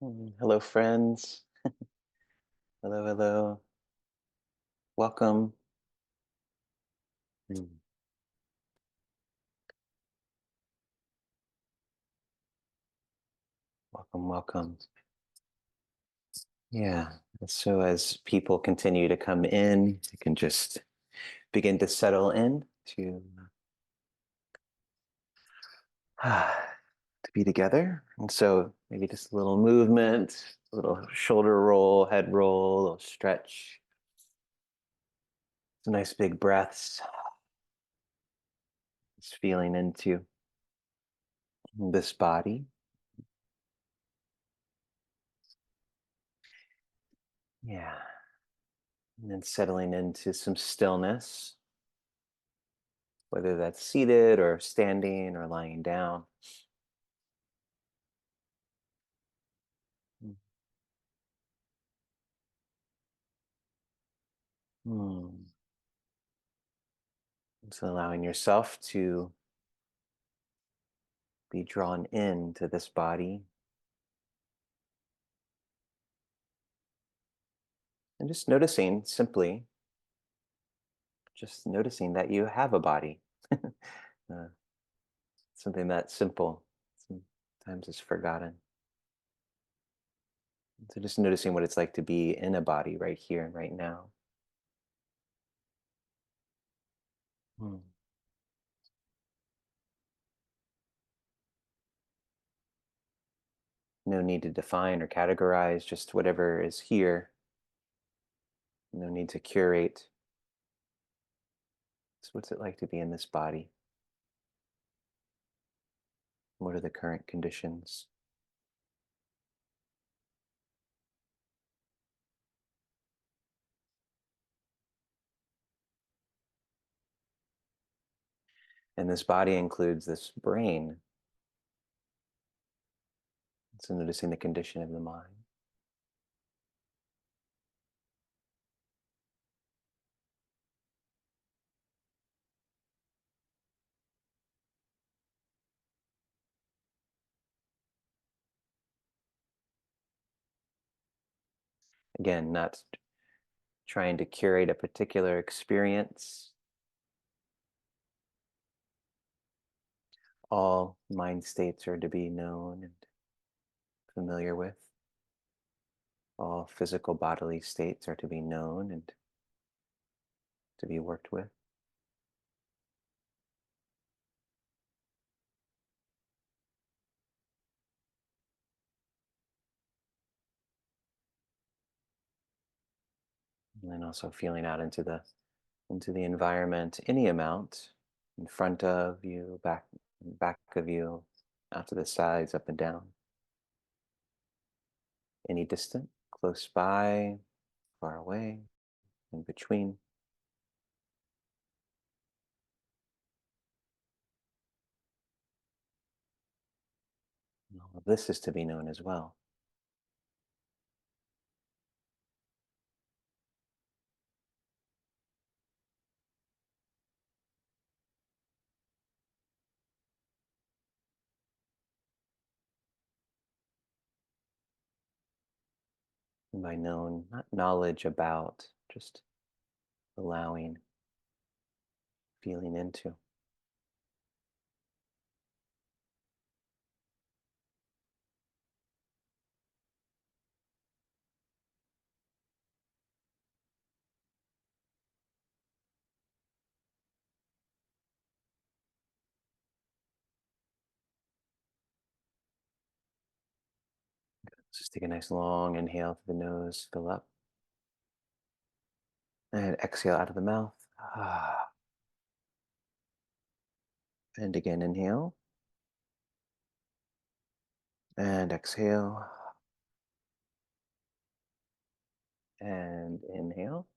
Hello, friends. Hello, hello. Welcome. Mm, Welcome, welcome. Yeah. So as people continue to come in, you can just begin to settle in to be together. And so maybe just a little movement, a little shoulder roll, head roll, a little stretch. Some nice big breaths. Just feeling into this body. Yeah. And then settling into some stillness, whether that's seated or standing or lying down. Hmm. So allowing yourself to be drawn into this body and just noticing simply, just noticing that you have a body. uh, Something that simple sometimes is forgotten. So just noticing what it's like to be in a body right here and right now. Hmm. No need to define or categorize, just whatever is here. No need to curate. So what's it like to be in this body? What are the current conditions? And this body includes this brain. So noticing the condition of the mind. Again, not trying to curate a particular experience. All mind states are to be known and familiar with. All physical bodily states are to be known and to be worked with. And then also feeling out into the environment, any amount, in front of you, back of you, out to the sides, up and down. Any distant, close by, far away, in between. And all of this is to be known as well. And by known, not knowledge about, just allowing, feeling into. Just take a nice long inhale through the nose, fill up, and exhale out of the mouth. And again, inhale and exhale and inhale.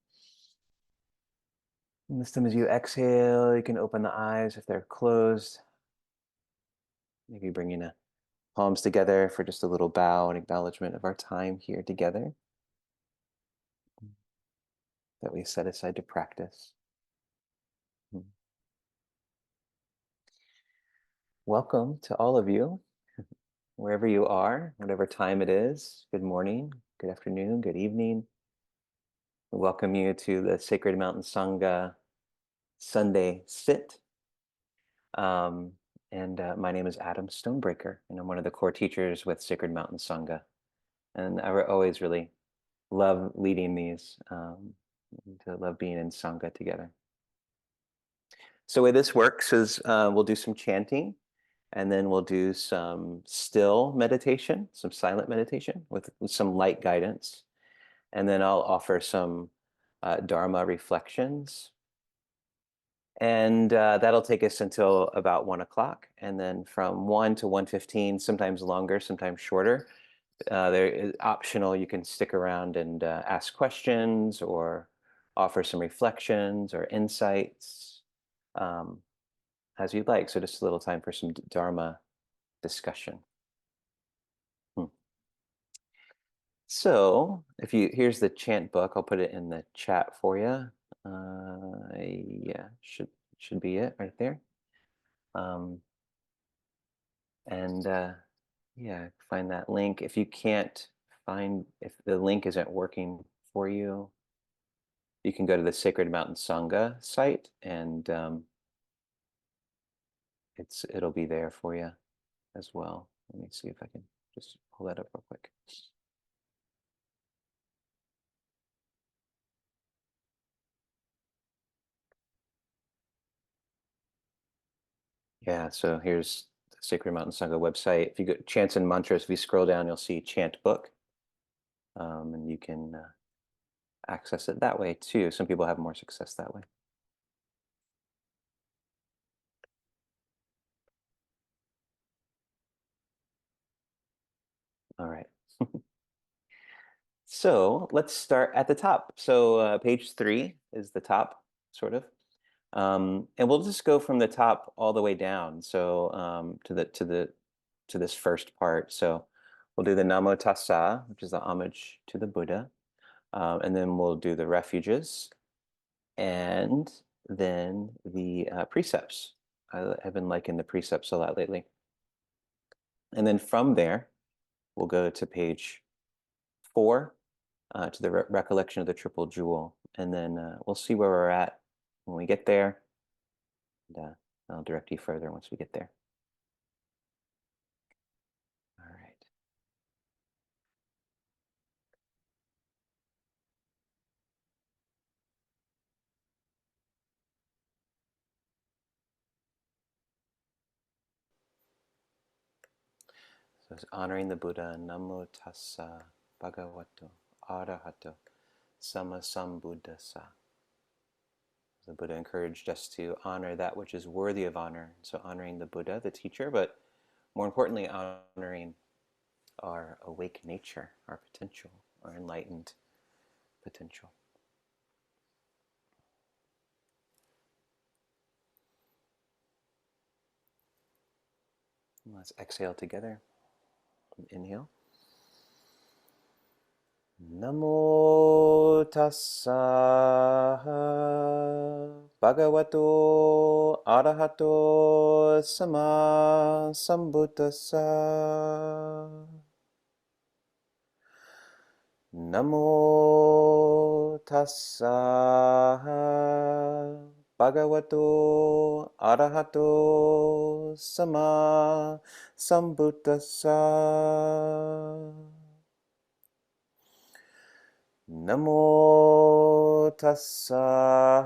And this time, as you exhale, you can open the eyes if they're closed. Maybe bringing the palms together for just a little bow and acknowledgement of our time here together that we set aside to practice. Welcome to all of you. wherever you are, whatever time it is. Good morning, good afternoon, good evening. We welcome you to the Sacred Mountain Sangha Sunday Sit. Um, and my name is Adam Stonebraker, and I'm one of the core teachers with Sacred Mountain Sangha. And I always really love leading these, to love being in Sangha together. So the way this works is we'll do some chanting, and then we'll do some still meditation, some silent meditation with some light guidance. And then I'll offer some Dharma reflections. And that'll take us until about 1 o'clock. And then from 1 to 1:15, sometimes longer, sometimes shorter. There is optional. You can stick around and ask questions or offer some reflections or insights, um, as you'd like. So just a little time for some Dharma discussion. So here's the chant book. I'll put it in the chat for you. Yeah, should be it right there. Um, and yeah, find that link. If you can't if the link isn't working for you, you can go to the Sacred Mountain Sangha site, and it'll be there for you as well. Let me see if I can just pull that up real quick. Yeah, so here's the Sacred Mountain Sangha website. If you go chants and mantras, if you scroll down, you'll see chant book, and you can access it that way too. Some people have more success that way. All right. So let's start at the top. So page 3 is the top, sort of, and we'll just go from the top all the way down. So to this first part. So we'll do the Namo Tassa, which is the homage to the Buddha, and then we'll do the refuges, and then the precepts. I've been liking the precepts a lot lately. And then from there, we'll go to page 4, to the recollection of the triple jewel, and then we'll see where we're at when we get there. And I'll direct you further once we get there. All right. So it's honoring the Buddha. Namo tassa bhagavato arahato sammasambuddhassa. The Buddha encouraged us to honor that which is worthy of honor. So honoring the Buddha, the teacher, but more importantly, honoring our awake nature, our potential, our enlightened potential. Let's exhale together. Inhale. Namo tassa bhagavato arahato sama sambuddhassa. Namo tassa bhagavato arahato sama sambuddhassa. Namo tassa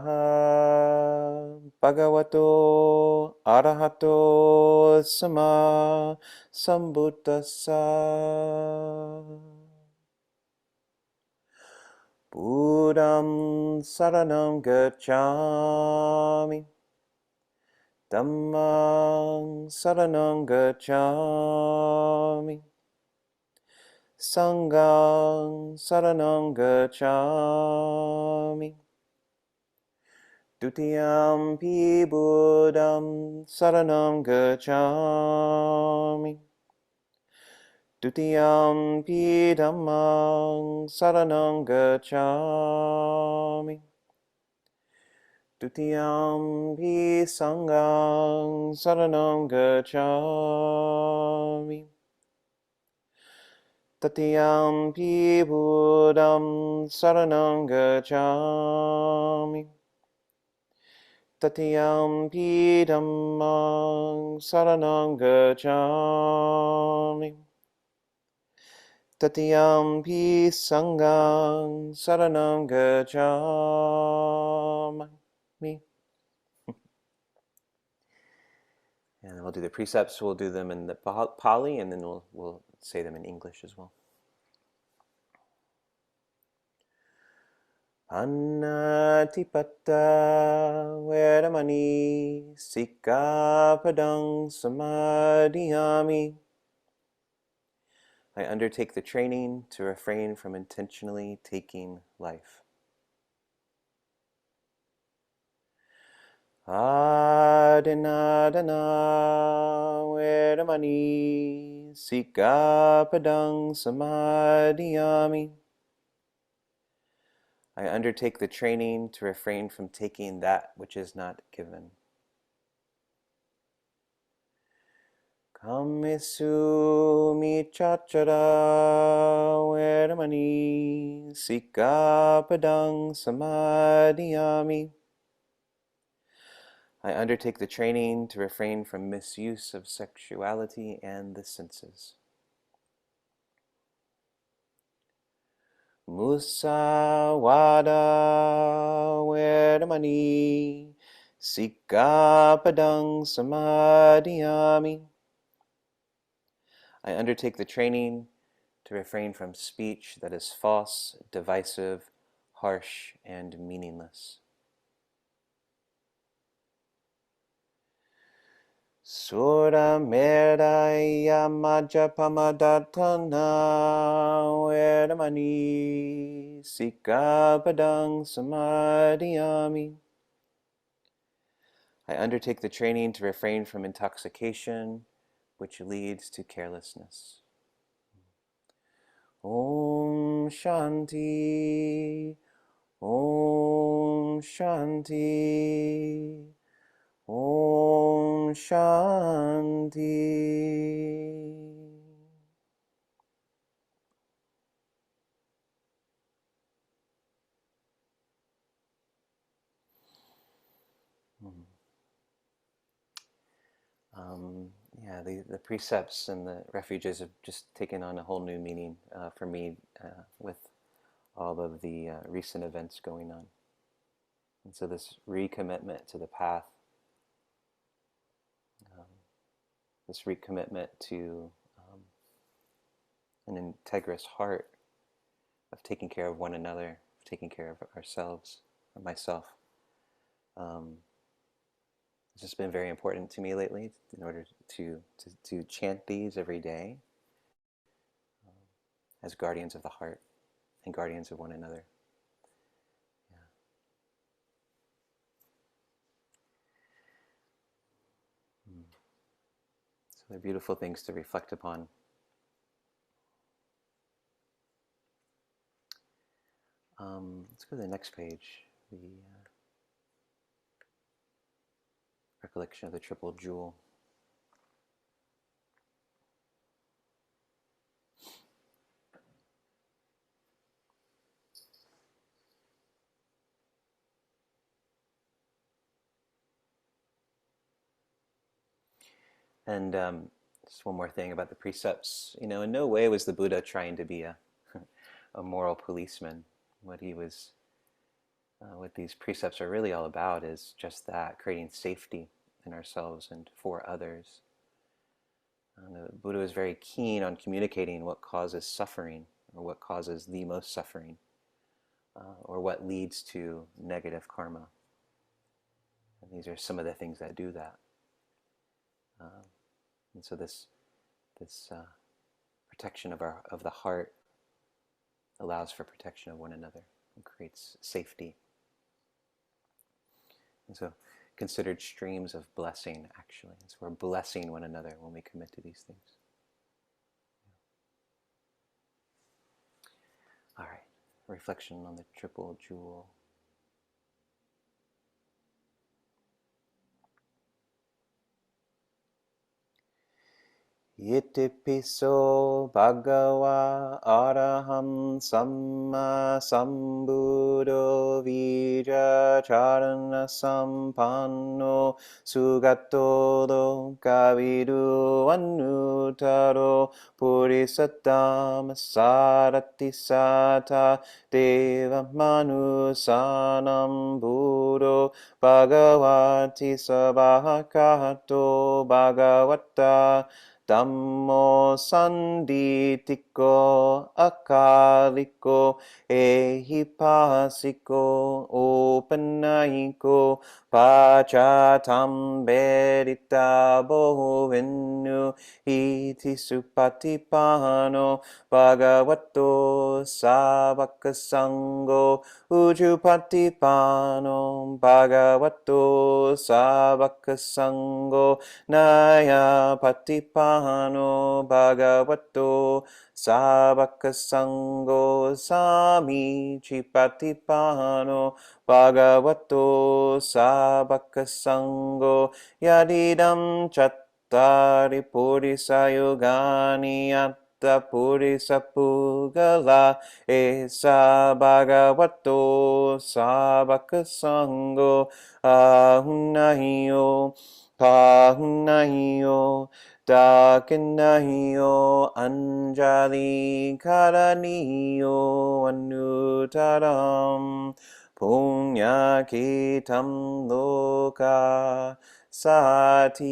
bhagavato arahato sama sambuddhassa. Buddham saranam gacchami. Dhammam saranam gacchami. Sangham saranam gacchami. Dutiyampi Buddham saranam gacchami. Dutiyampi Dhammam saranam gacchami. Dutiyampi Sangham saranam gacchami. Tatyampi Buddham Saranam Gacchami. Tatyampi Dhammam Saranam Gacchami. Tatyampi Sangham Saranam Gacchami. And then we'll do the precepts. We'll do them in the Pali, and then we'll say them in English as well. Annatipata Vedamani Sikkhapadang Samadhiyami. I undertake the training to refrain from intentionally taking life. Adinadana Vedamani Sikkhapadang Samadhiyami. I undertake the training to refrain from taking that which is not given. Kammesu michachara vedamani sikkhapadang samadhiyami. I undertake the training to refrain from misuse of sexuality and the senses. Musawada vedamani sikkhapadang samadhiyami. I undertake the training to refrain from speech that is false, divisive, harsh, and meaningless. Sura Merdaya Majapamadatana Vedamani Sikkhapadang Samadhiyami. I undertake the training to refrain from intoxication, which leads to carelessness. Om Shanti, Om Shanti, Om Shanti. Yeah, the precepts and the refuges have just taken on a whole new meaning for me with all of the recent events going on. And so this recommitment to the path, this recommitment to an integrous heart of taking care of one another, of taking care of ourselves, of myself, it's just been very important to me lately in order to chant these every day as guardians of the heart and guardians of one another. Yeah. So they're beautiful things to reflect upon. Let's go to the next page. The recollection of the triple jewel. And just one more thing about the precepts. You know, in no way was the Buddha trying to be a moral policeman. What he was, what these precepts are really all about is just that, creating safety in ourselves and for others. The Buddha was very keen on communicating what causes suffering, or what causes the most suffering, or what leads to negative karma. And these are some of the things that do that. And so this protection of the heart allows for protection of one another and creates safety. And so considered streams of blessing, actually. And so we're blessing one another when we commit to these things. All right, reflection on the triple jewel. Itipiso bhagava araham samma sambuddho vija charana sampanno sugato lokavidu annuttaro purisattam sarati sata deva manusanam buddho bhagavati sabhakato bhagavata Dhammo sanditiko akaliko ehipasiko opanayiko pachatam berita bohvenu iti supatipano bhagavato savakasango ujupatipano bhagavato savakasango Naya patipano bhagavato savakasango sami chipatipano bhagavato savakasango yadidam chattari purisayogani atta purisapugala esa bhagavato savakasango ahunnahiyo Pahunahiyo, Dakinahiyo, Anjali Karaniyo, Anutaram, Punyakitam Loka Sati.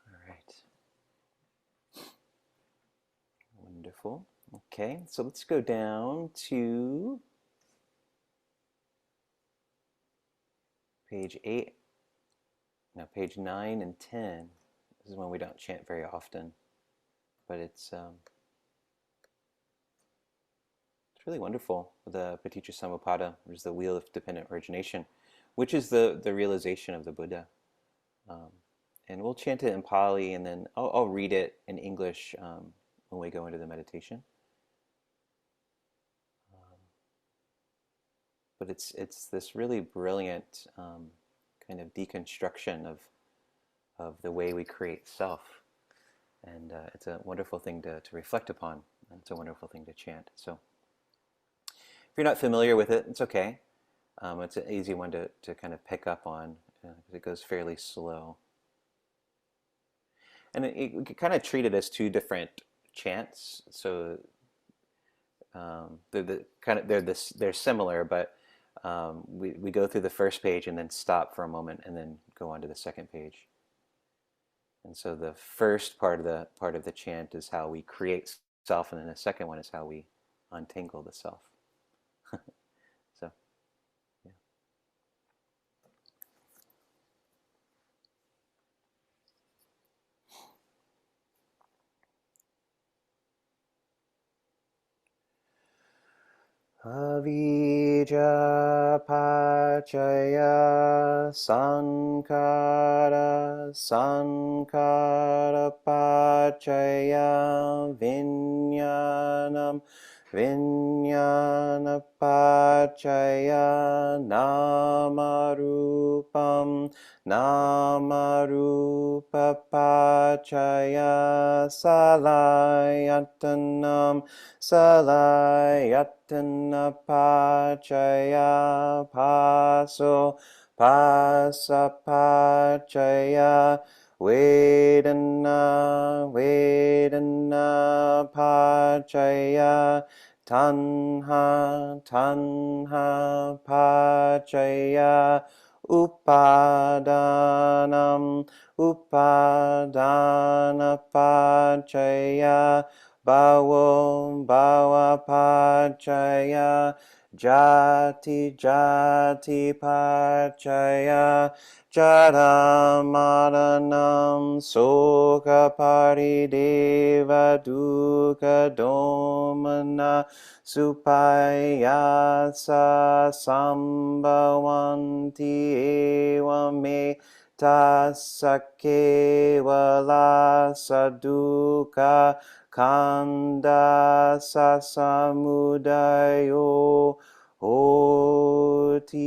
All right. Wonderful. Okay, so let's go down to page 8. Now, page 9 and 10. This is one we don't chant very often, but it's really wonderful. The Paticca Samuppada, which is the wheel of dependent origination, which is the realization of the Buddha. And we'll chant it in Pali, and then I'll read it in English when we go into the meditation. But it's this really brilliant kind of deconstruction of the way we create self, and it's a wonderful thing to reflect upon, and it's a wonderful thing to chant. So if you're not familiar with it, it's okay. It's an easy one to kind of pick up on because it goes fairly slow. And we could kind of treat it as two different chants. So they're similar, but we go through the first page and then stop for a moment and then go on to the second page. And so the first part of the chant is how we create self, and then the second one is how we untangle the self. So, yeah. Avijja pachaya sankara pachaya vinyana pachaya namarupa pachaya salayatana pachaya pasa pachaya vedana pachaya tanha pachaya upadana pachaya bhava pachaya jati pachaya jara maranam soka parideva dukkha domana supayasa sambhavanti eva me tasake wala saduka kanda sasamudayo hoti.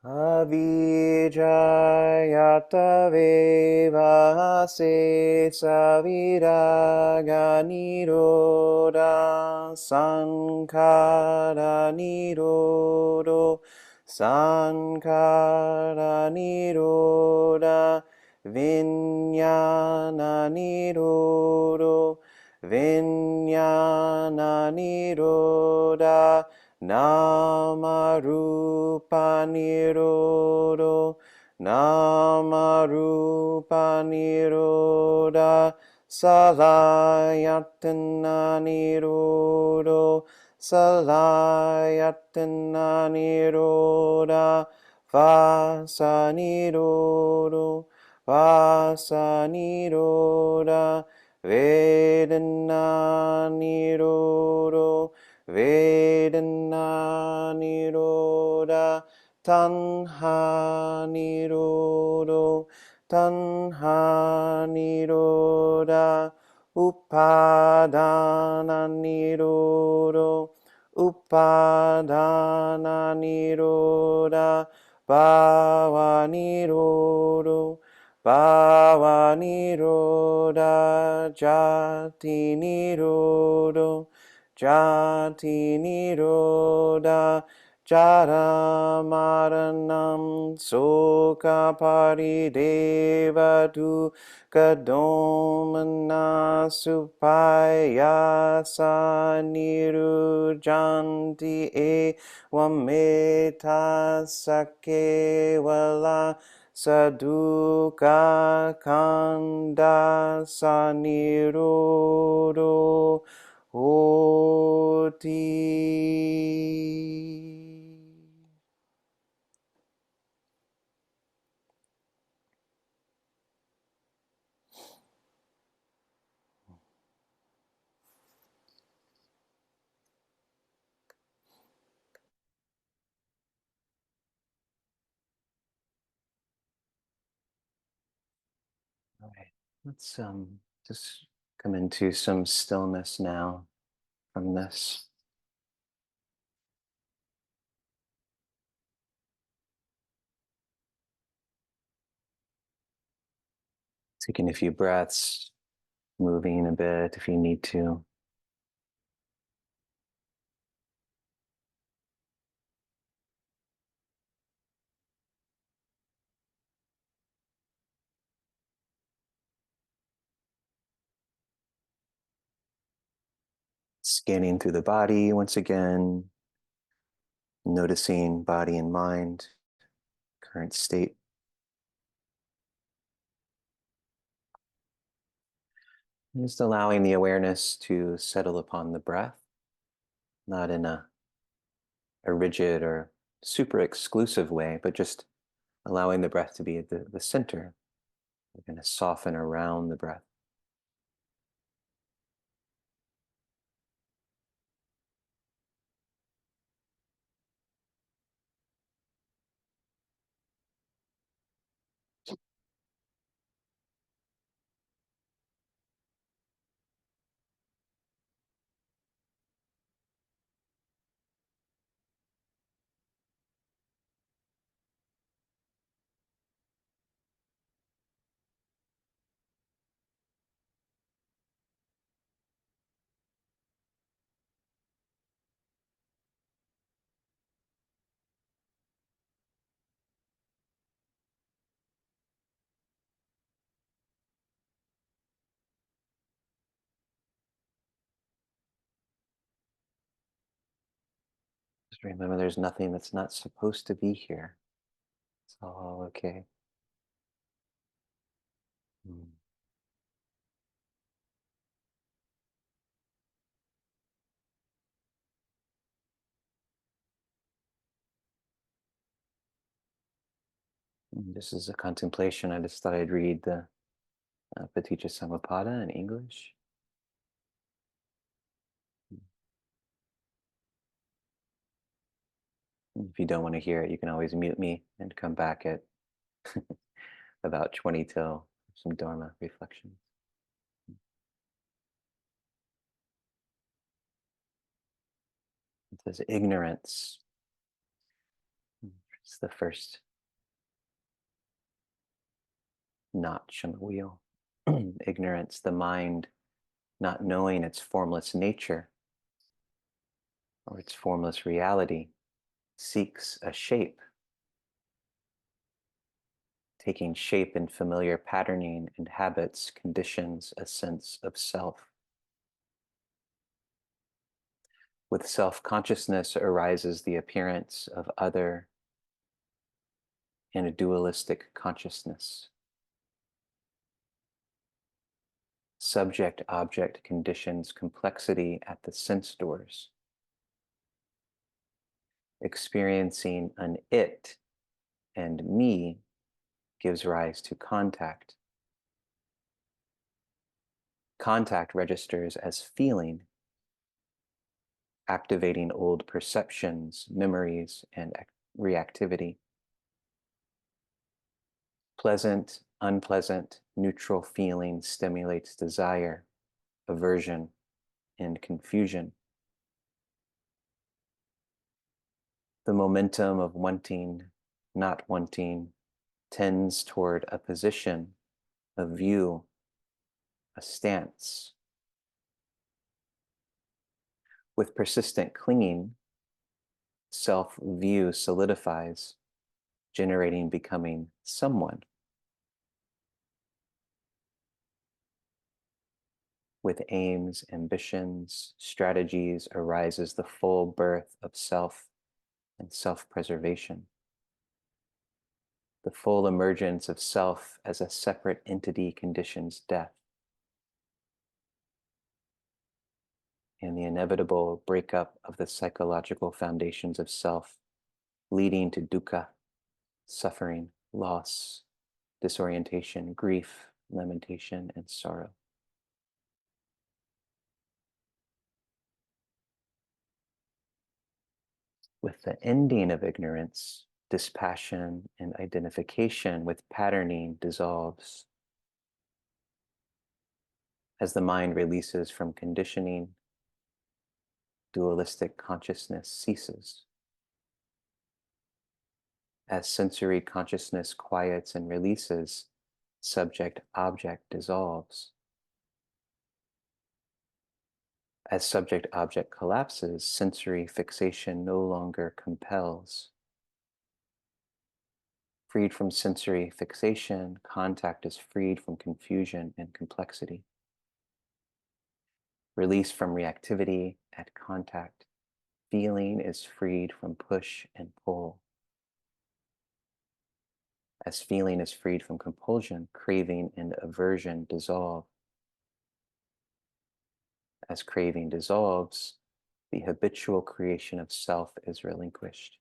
Avijayataveva se saviraga niroda sankara nirodo sankara niroda vinyana nirodo vinyana niroda Namarupa Nirodo, Namarupa Niroda, Salayatana Nirodo, Salayatana Niroda, Vasa Nirodo, Vasa Niroda, Vedana Nirodo, Vedana Niroda, Tanha Nirodo, Tanha Niroda, Upadana Nirodo, Upadana Niroda, Bhava Nirodo, Bhava Niroda, Jati Nirodo, Jati Niroda Jara Maranam Soka Paridevatu Kadomana Supayasa Nirujanti E Wameta Sakewala Saduka Kanda Sanirodo Hoti. All right, let's just come into some stillness now from this. Taking a few breaths, moving a bit if you need to. Scanning through the body once again, noticing body and mind, current state. And just allowing the awareness to settle upon the breath, not in a rigid or super exclusive way, but just allowing the breath to be at the center. We're going to soften around the breath. Just remember there's nothing that's not supposed to be here. It's all okay. Mm. This is a contemplation. I just thought I'd read the Paticca Samuppada in English. If you don't want to hear it, you can always mute me and come back at about 20 till some Dharma reflections. It says ignorance. It's the first notch on the wheel. Ignorance, the mind not knowing its formless nature or its formless reality, seeks a shape, taking shape in familiar patterning and habits, conditions a sense of self. With self-consciousness arises the appearance of other and a dualistic consciousness. Subject-object conditions complexity at the sense doors. Experiencing an it and me gives rise to contact. Contact registers as feeling, activating old perceptions, memories, and reactivity. Pleasant, unpleasant, neutral feeling stimulates desire, aversion, and confusion. The momentum of wanting, not wanting, tends toward a position, a view, a stance. With persistent clinging, self-view solidifies, generating becoming someone. With aims, ambitions, strategies arises the full birth of self and self-preservation. The full emergence of self as a separate entity conditions death, and the inevitable breakup of the psychological foundations of self, leading to dukkha, suffering, loss, disorientation, grief, lamentation, and sorrow. With the ending of ignorance, dispassion and identification with patterning dissolves. As the mind releases from conditioning, dualistic consciousness ceases. As sensory consciousness quiets and releases, subject-object dissolves. As subject-object collapses, sensory fixation no longer compels. Freed from sensory fixation, contact is freed from confusion and complexity. Release from reactivity at contact, feeling is freed from push and pull. As feeling is freed from compulsion, craving and aversion dissolve. As craving dissolves, the habitual creation of self is relinquished.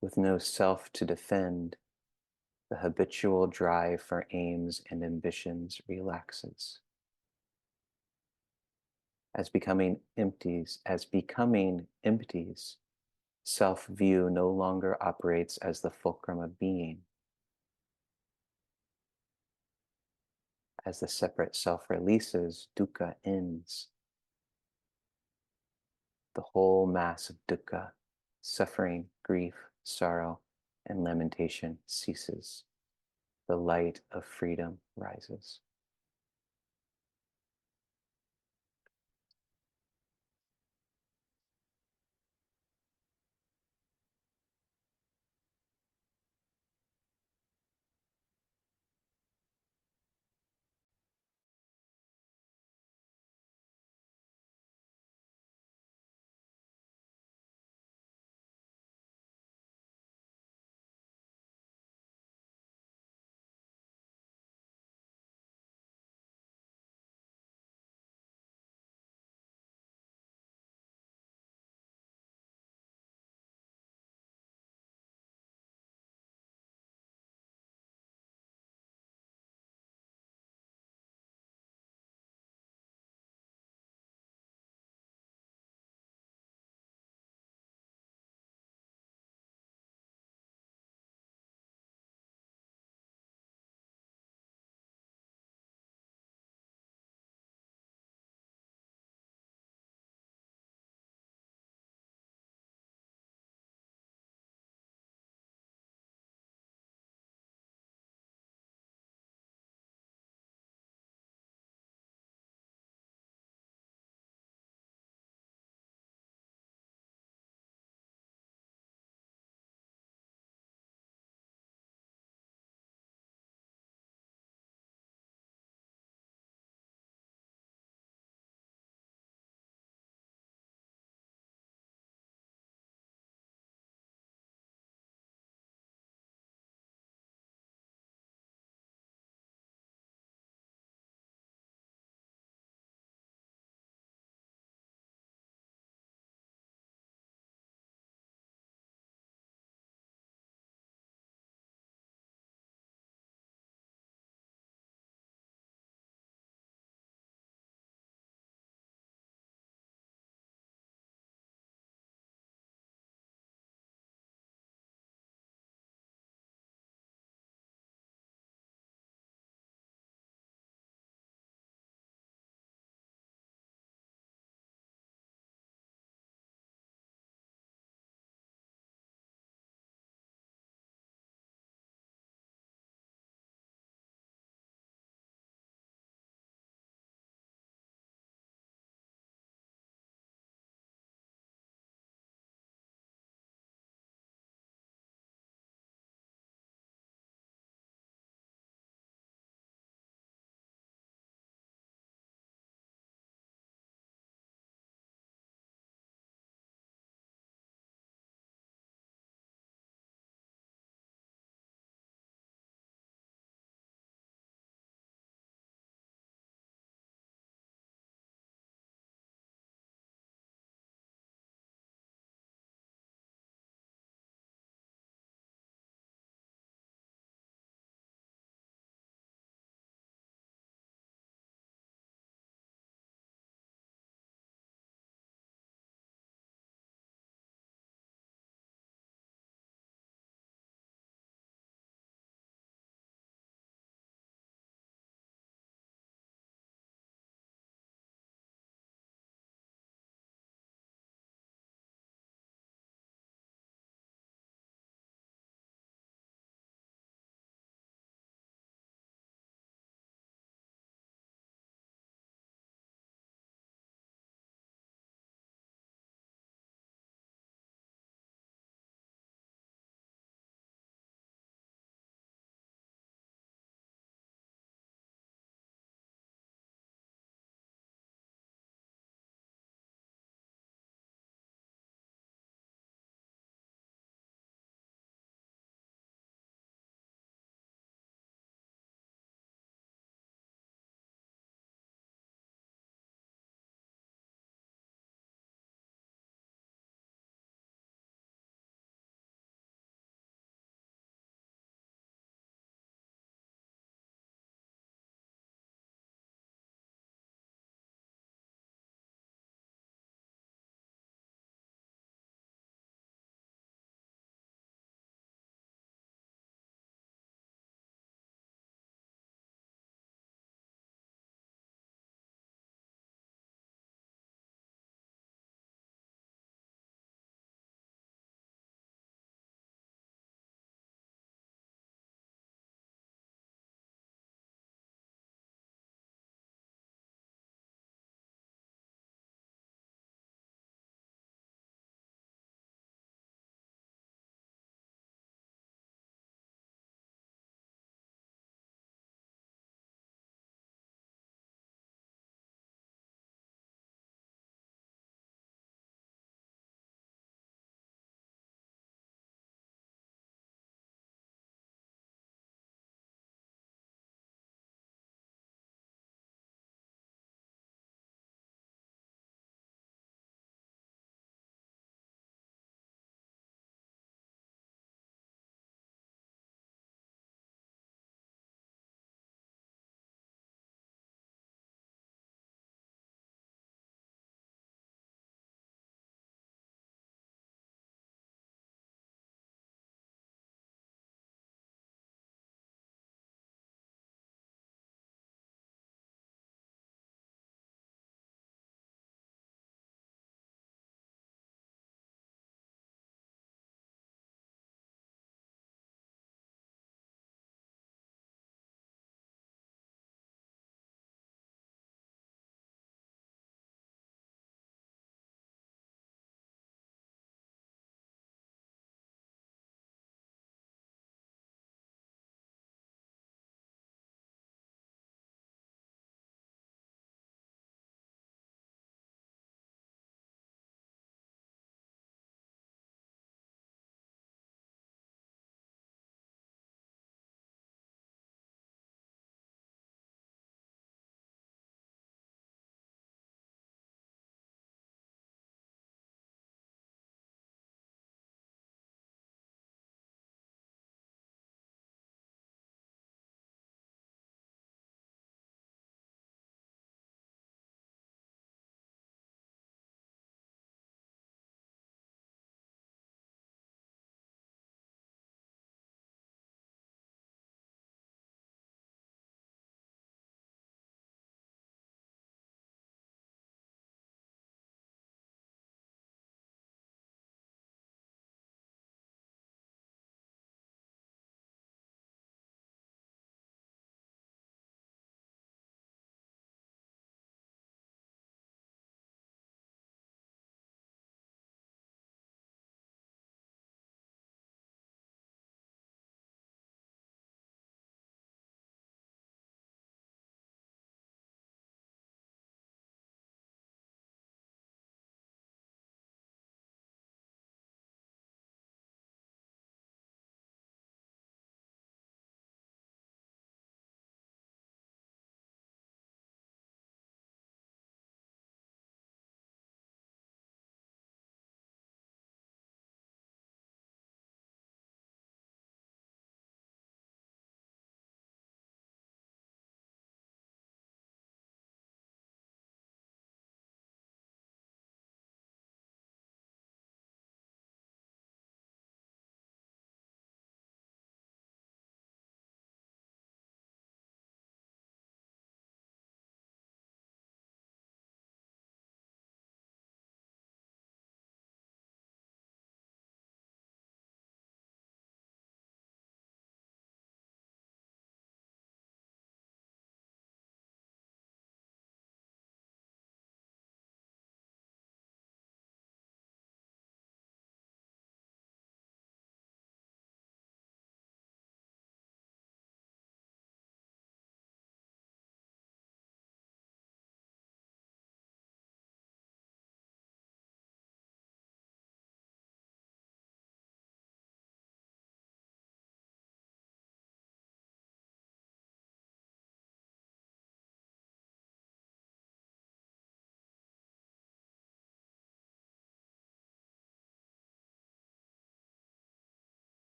With no self to defend, the habitual drive for aims and ambitions relaxes. As becoming empties, self-view no longer operates as the fulcrum of being. As the separate self releases, dukkha ends. The whole mass of dukkha, suffering, grief, sorrow, and lamentation ceases. The light of freedom rises.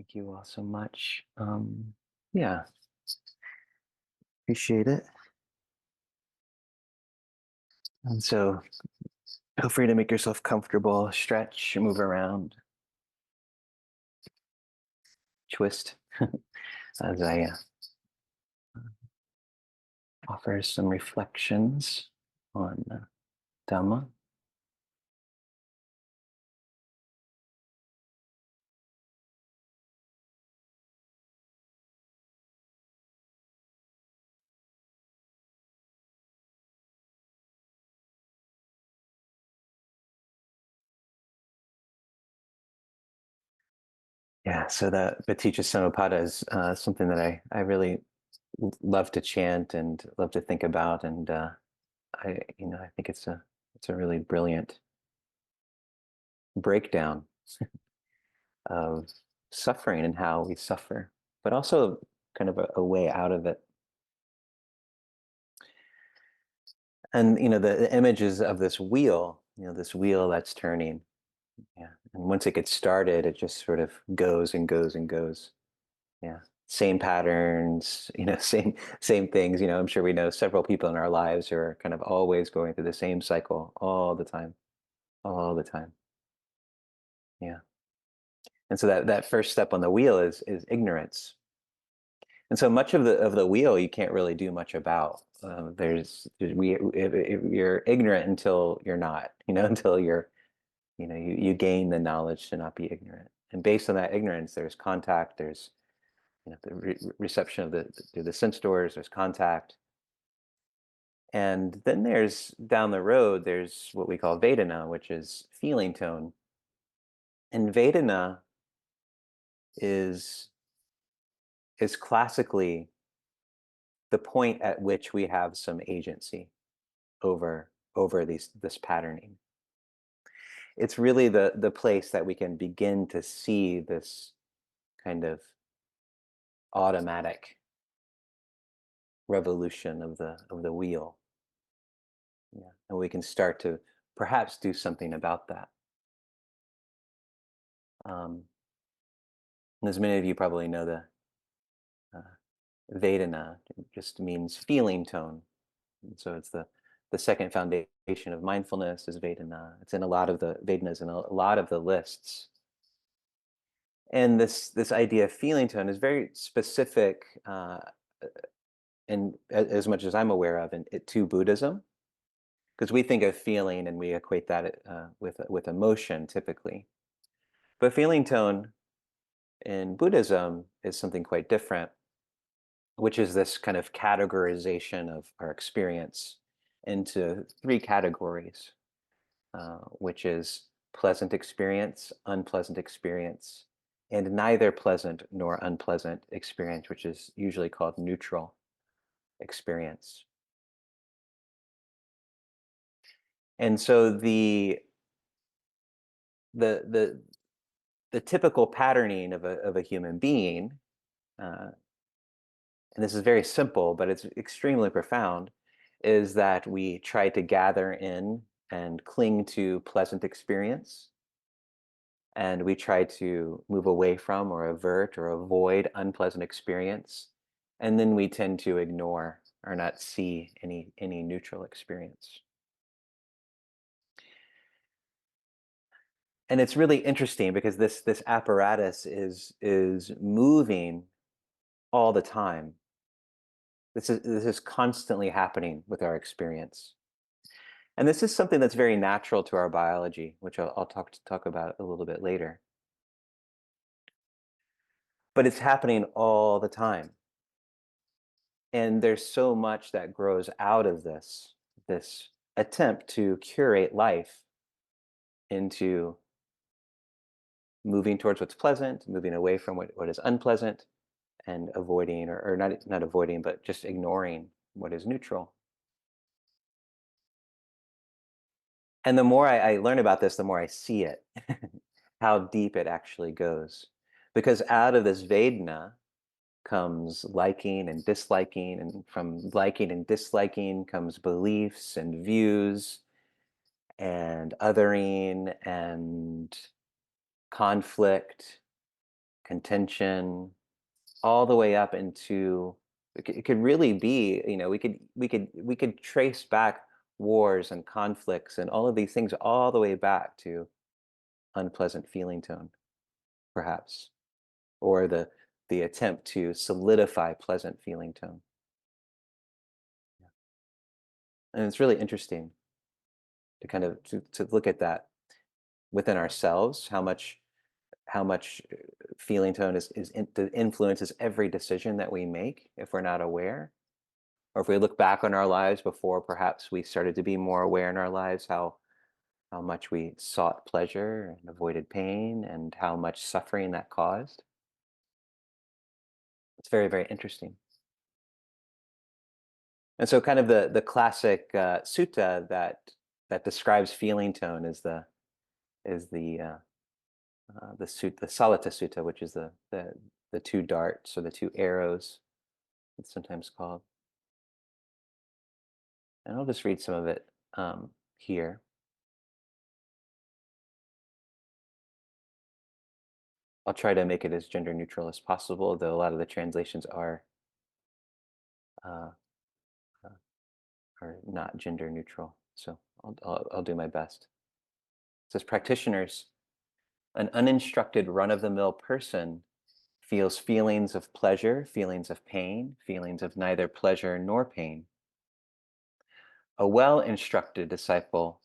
Thank you all so much. Yeah, appreciate it. And so feel free to make yourself comfortable, stretch, move around, twist as I offer some reflections on Dhamma. Yeah, so the Paticca Samuppada is something that I really love to chant and love to think about, and I think it's a really brilliant breakdown of suffering and how we suffer, but also kind of a way out of it. And the images of this wheel, this wheel that's turning. Yeah, and once it gets started, it just sort of goes and goes and goes. Yeah, same patterns, same things. I'm sure we know several people in our lives who are kind of always going through the same cycle all the time, all the time. Yeah, and so that first step on the wheel is ignorance. And so much of the wheel you can't really do much about. If you're ignorant until you're not, until you gain the knowledge to not be ignorant. And based on that ignorance, there's contact, there's the reception of the sense doors, there's contact. And then there's down the road, there's what we call Vedana, which is feeling tone. And Vedana is is classically the point at which we have some agency over this patterning. It's really the place that we can begin to see this kind of automatic revolution of the wheel. Yeah. And we can start to perhaps do something about that. Um, as many of you probably know, the uh, Vedana just means feeling tone. And so it's the second foundation of mindfulness is Vedana. It's in a lot of the Vedanas and a lot of the lists. And this idea of feeling tone is very specific, and as much as I'm aware of, to Buddhism, because we think of feeling and we equate that with emotion typically. But feeling tone in Buddhism is something quite different, which is this kind of categorization of our experience into three categories, which is pleasant experience, unpleasant experience, and neither pleasant nor unpleasant experience, which is usually called neutral experience. And so the the typical patterning of a human being, uh, and this is very simple, but it's extremely profound, is that we try to gather in and cling to pleasant experience, and we try to move away from or avert or avoid unpleasant experience, and then we tend to ignore or not see any neutral experience. And it's really interesting because this apparatus is moving all the time. This is constantly happening with our experience. And this is something that's very natural to our biology, which I'll talk about a little bit later. But it's happening all the time. And there's so much that grows out of this attempt to curate life into moving towards what's pleasant, moving away from what is unpleasant, and avoiding or not avoiding, but just ignoring what is neutral. And the more I learn about this, the more I see it, how deep it actually goes. Because out of this Vedana comes liking and disliking, and from liking and disliking comes beliefs and views and othering and conflict contention, all the way up into it could really be, we could trace back wars and conflicts and all of these things all the way back to unpleasant feeling tone, perhaps, or the attempt to solidify pleasant feeling tone. Yeah. And it's really interesting to kind of to look at that within ourselves, how much feeling tone influences every decision that we make if we're not aware, or if we look back on our lives before perhaps we started to be more aware in our lives, how much we sought pleasure and avoided pain and how much suffering that caused. It's very, very interesting. And so kind of the classic sutta that describes feeling tone is the Salata Sutta, which is the two darts or the two arrows, it's sometimes called. And I'll just read some of it here. I'll try to make it as gender neutral as possible, though a lot of the translations uh, uh, are not gender neutral. So I'll do my best. It says, practitioners, an uninstructed run-of-the-mill person feels feelings of pleasure, feelings of pain, feelings of neither pleasure nor pain. A well-instructed disciple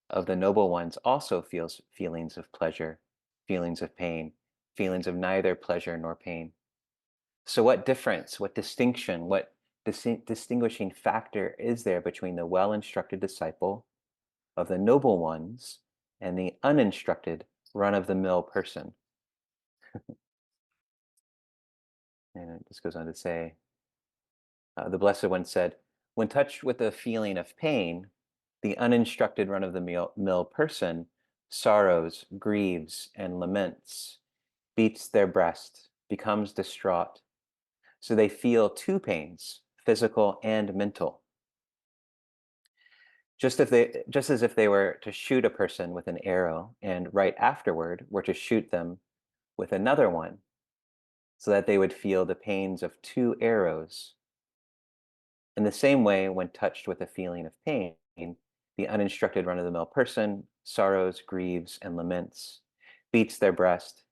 of the noble ones also feels feelings of pleasure, feelings of pain, feelings of neither pleasure nor pain. So what difference, what distinction, what distinguishing factor is there between the well-instructed disciple of the noble ones and the uninstructed run-of-the-mill person? And it just goes on to say, the Blessed One said, when touched with a feeling of pain, the uninstructed run-of-the-mill person sorrows, grieves, and laments, beats their breast, becomes distraught. So they feel two pains, physical and mental. Just as if they were to shoot a person with an arrow and right afterward were to shoot them with another one, so that they would feel the pains of two arrows. In the same way, when touched with a feeling of pain, the uninstructed run-of-the-mill person sorrows, grieves, and laments, beats their breast,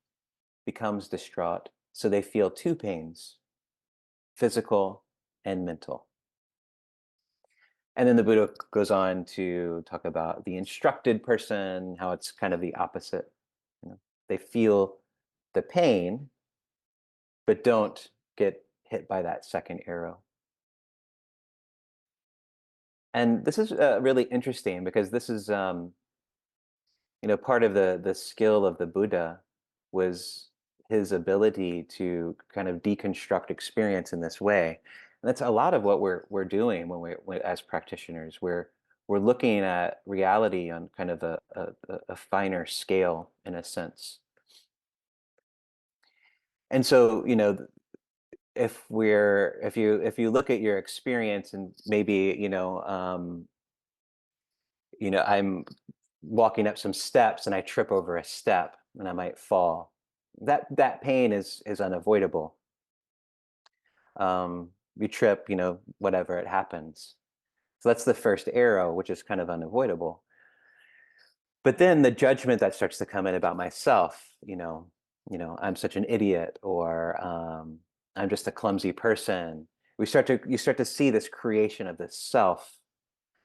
becomes distraught, so they feel two pains, physical and mental. And then the Buddha goes on to talk about the instructed person, how it's kind of the opposite. You know, they feel the pain, but don't get hit by that second arrow. And this is really interesting because this is, part of the skill of the Buddha was his ability to kind of deconstruct experience in this way. And that's a lot of what we're doing as practitioners. We're looking at reality on kind of a finer scale in a sense. And so, if you look at your experience and maybe, I'm walking up some steps and I trip over a step and I might fall. That pain is unavoidable. You trip, whatever, it happens. So that's the first arrow, which is kind of unavoidable. But then the judgment that starts to come in about myself, I'm such an idiot, or I'm just a clumsy person. You start to see this creation of this self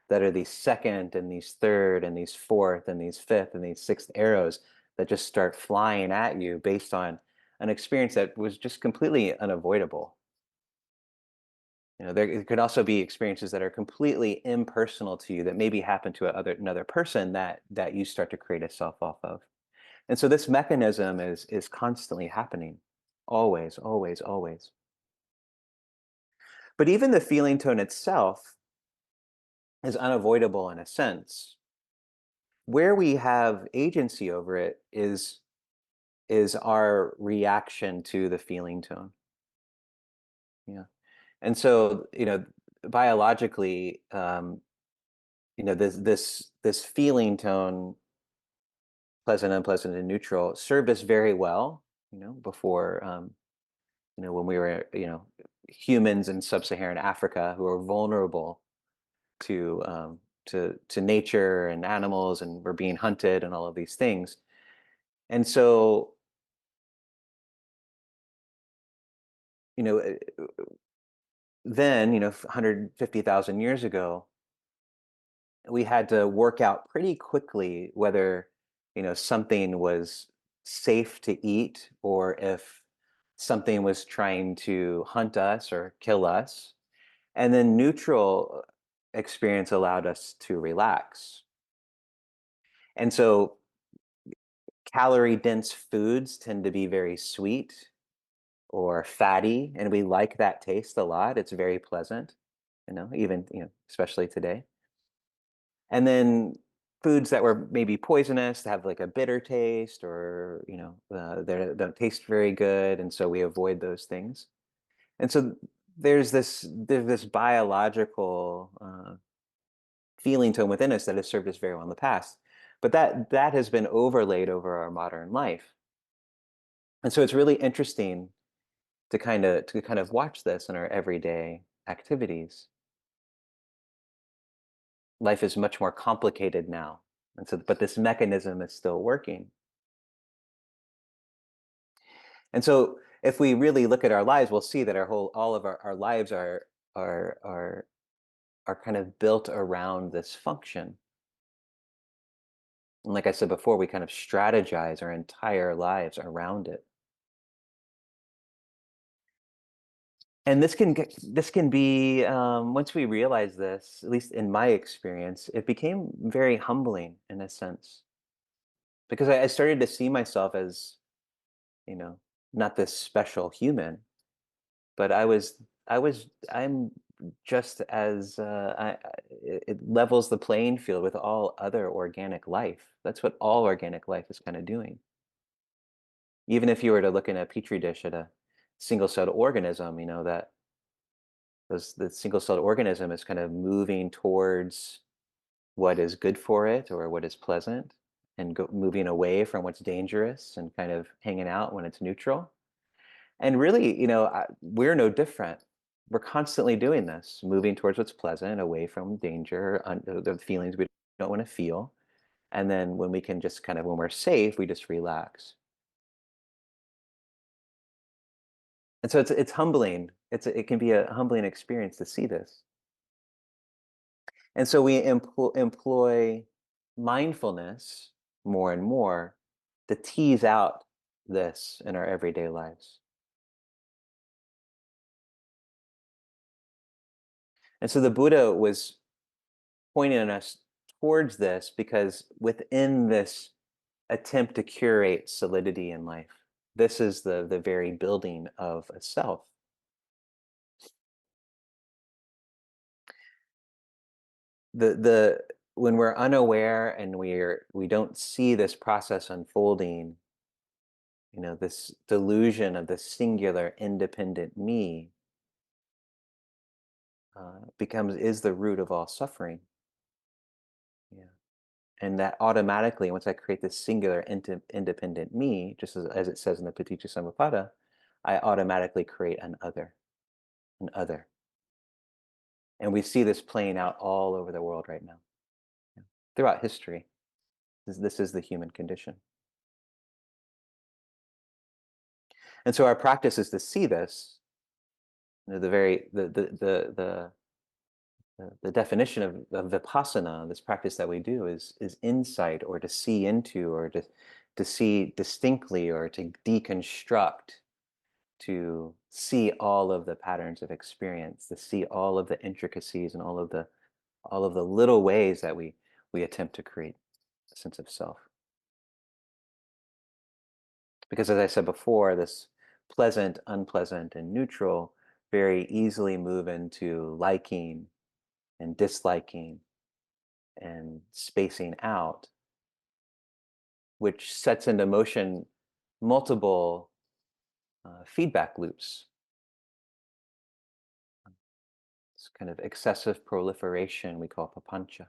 that are these second and these third and these fourth and these fifth and these sixth arrows that just start flying at you based on an experience that was just completely unavoidable. There could also be experiences that are completely impersonal to you that maybe happen to another person that you start to create a self off of. And so this mechanism is constantly happening, always, always, always. But even the feeling tone itself is unavoidable in a sense. Where we have agency over it is our reaction to the feeling tone. Yeah. And so, biologically, this feeling tone, pleasant, unpleasant, and neutral, served us very well before, when we were, humans in sub-Saharan Africa who are vulnerable to to nature and animals, and we're being hunted and all of these things. And so, you know, uh, then, 150,000 years ago, we had to work out pretty quickly whether, something was safe to eat, or if something was trying to hunt us or kill us. And then neutral experience allowed us to relax. And so calorie dense foods tend to be very sweet or fatty, and we like that taste a lot. It's very pleasant, even, especially today. And then foods that were maybe poisonous have like a bitter taste, or they don't taste very good, and so we avoid those things. And so there's this biological feeling tone within us that has served us very well in the past, but that has been overlaid over our modern life. And so it's really interesting to kind of watch this in our everyday activities. Life is much more complicated now, and so but this mechanism is still working. And so if we really look at our lives, we'll see that all of our lives are are are kind of built around this function. And like I said before, we kind of strategize our entire lives around it. And this can be, once we realize this, at least in my experience, it became very humbling in a sense, because I started to see myself as, you know not this special human, but I'm just as, it levels the playing field with all other organic life. That's what all organic life is kind of doing. Even if you were to look in a petri dish at a single-celled organism, that the single-celled organism is kind of moving towards what is good for it or what is pleasant, and moving away from what's dangerous, and kind of hanging out when it's neutral. And really, we're no different. We're constantly doing this, moving towards what's pleasant, away from danger, the feelings we don't want to feel. And then when we can just kind of, when we're safe, we just relax. And so it's humbling. It can be a humbling experience to see this. And so we employ mindfulness more and more to tease out this in our everyday lives. And so the Buddha was pointing us towards this, because within this attempt to curate solidity in life, this is the very building of a self. The When we're unaware and we don't see this process unfolding, this delusion of the singular independent me becomes is the root of all suffering. Yeah. And that automatically, once I create this singular independent me, just as it says in the Paticca Samuppada, I automatically create an other. And we see this playing out all over the world right now, yeah, throughout history. This is the human condition. And so our practice is to see this. The very the definition of vipassana, this practice that we do, is insight, or to see into, or to see distinctly, or to deconstruct, to see all of the patterns of experience, to see all of the intricacies, and all of the little ways that we attempt to create a sense of self. Because as I said before, this pleasant, unpleasant, and neutral very easily move into liking and disliking and spacing out, which sets into motion multiple feedback loops. This kind of excessive proliferation we call papancha.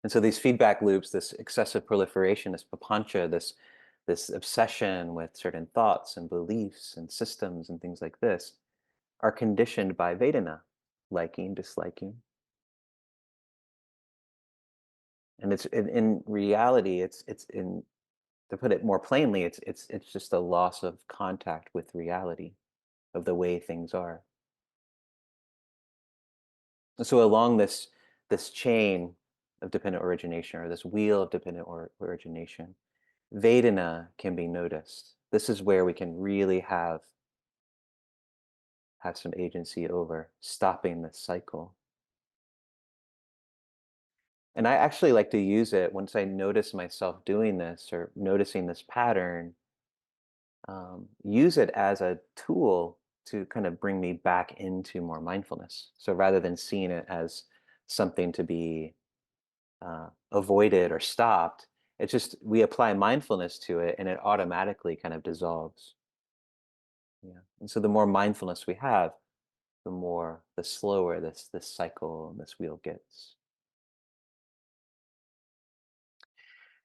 And so these feedback loops, this excessive proliferation, this papancha, this obsession with certain thoughts and beliefs and systems and things like this, are conditioned by Vedana, liking, disliking. And it's in reality, it's in to put it more plainly, it's just a loss of contact with reality of the way things are. And so along this chain of dependent origination, or this wheel of dependent origination, Vedana can be noticed. This is where we can really have some agency over stopping this cycle. And I actually like to use it once I notice myself doing this or noticing this pattern, use it as a tool to kind of bring me back into more mindfulness. So rather than seeing it as something to be avoided or stopped, it's just we apply mindfulness to it and it automatically kind of dissolves. Yeah. And so the more mindfulness we have, the slower this cycle and this wheel gets.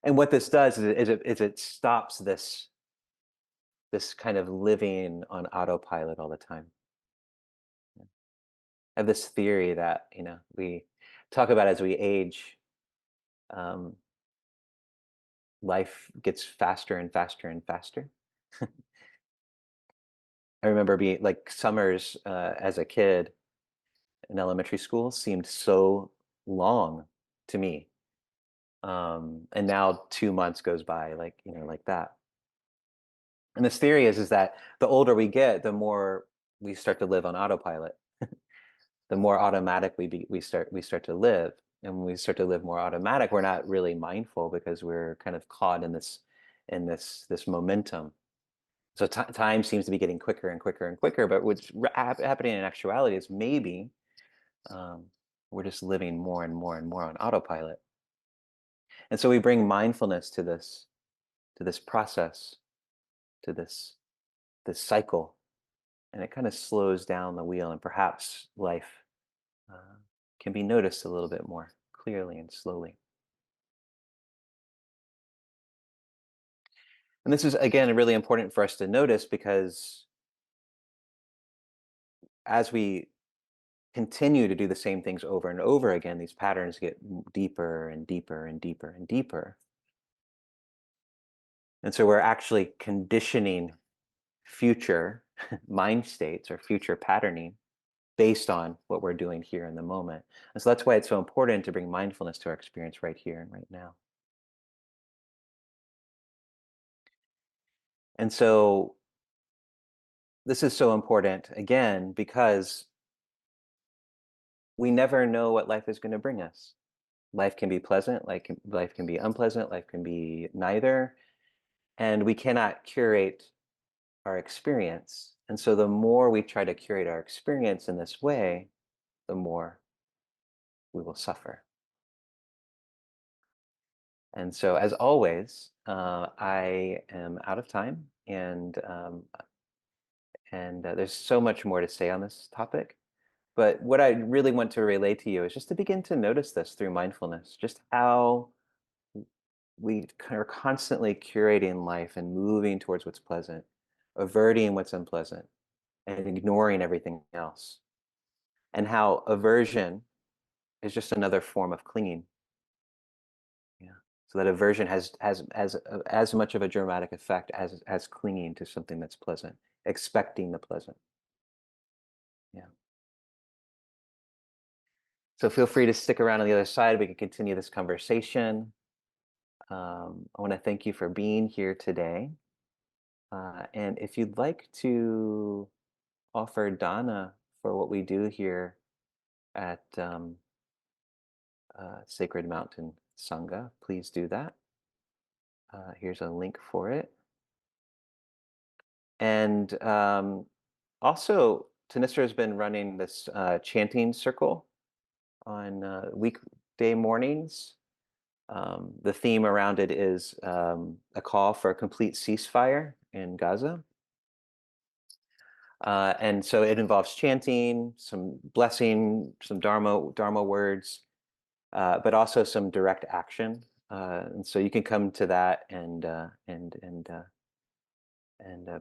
And what this does is it stops this kind of living on autopilot all the time. Yeah. I have this theory that we talk about as we age, um, life gets faster and faster and faster. I remember being like summers as a kid in elementary school seemed so long to me, and now 2 months goes by like that. And this theory is that the older we get, the more we start to live on autopilot. The more automatic we start to live, and when we start to live more automatic, we're not really mindful because we're kind of caught in this momentum. So time seems to be getting quicker and quicker and quicker, but what's happening in actuality is maybe um, we're just living more and more and more on autopilot. And so we bring mindfulness to this process, to this cycle, and it kind of slows down the wheel, and perhaps life uh, can be noticed a little bit more clearly and slowly. And this is, again, really important for us to notice because as we continue to do the same things over and over again, these patterns get deeper and deeper and deeper and deeper. And so we're actually conditioning future mind states or future patterning based on what we're doing here in the moment. And so that's why it's so important to bring mindfulness to our experience right here and right now. And so this is so important, again, because we never know what life is going to bring us. Life can be pleasant, life can be unpleasant, life can be neither, and we cannot curate our experience. And so the more we try to curate our experience in this way, the more we will suffer. And so, as always, I am out of time, and there's so much more to say on this topic. But what I really want to relay to you is just to begin to notice this through mindfulness, just how we are constantly curating life and moving towards what's pleasant, averting what's unpleasant, and ignoring everything else. And how aversion is just another form of clinging. Yeah. So that aversion has as much of a dramatic effect as clinging to something that's pleasant, expecting the pleasant. Yeah. So feel free to stick around on the other side. We can continue this conversation. I want to thank you for being here today. And if you'd like to offer dana for what we do here at Sacred Mountain Sangha, please do that. Here's a link for it. And also, Tanisra has been running this chanting circle on weekday mornings. The theme around it is a call for a complete ceasefire in Gaza. And so it involves chanting, some blessing, some Dharma words, but also some direct action. And so you can come to that and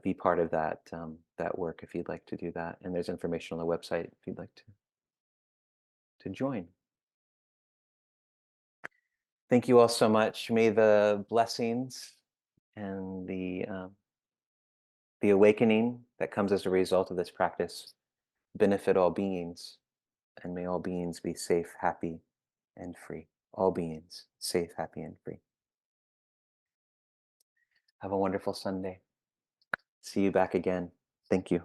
be part of that work if you'd like to do that. And there's information on the website if you'd like to join. Thank you all so much. May the blessings and the awakening that comes as a result of this practice benefit all beings, and may all beings be safe, happy, and free. All beings safe, happy, and free. Have a wonderful Sunday. See you back again. Thank you.